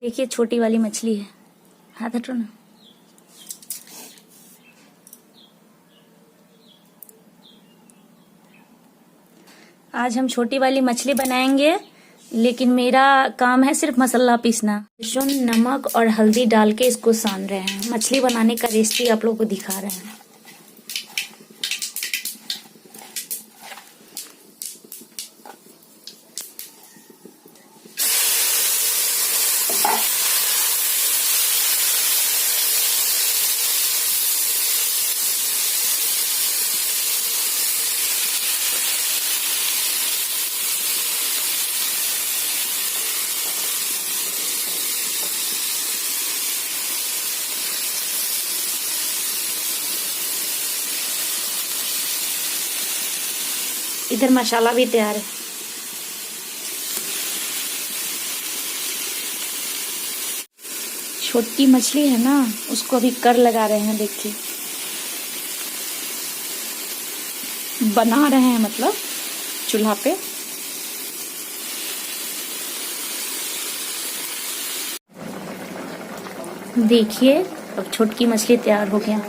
देखिए छोटी वाली मछली है, हाथ हटो ना। आज हम छोटी वाली मछली बनाएंगे, लेकिन मेरा काम है सिर्फ मसाला पीसना। लहसुन, नमक और हल्दी डाल के इसको सान रहे हैं। मछली बनाने का रेसिपी आप लोगों को दिखा रहे हैं। इधर मसाला भी तैयार है। छोटी मछली है ना, उसको अभी कर लगा रहे हैं। देखिए बना रहे हैं, मतलब चूल्हा पे। देखिए अब छोटकी मछली तैयार हो गया।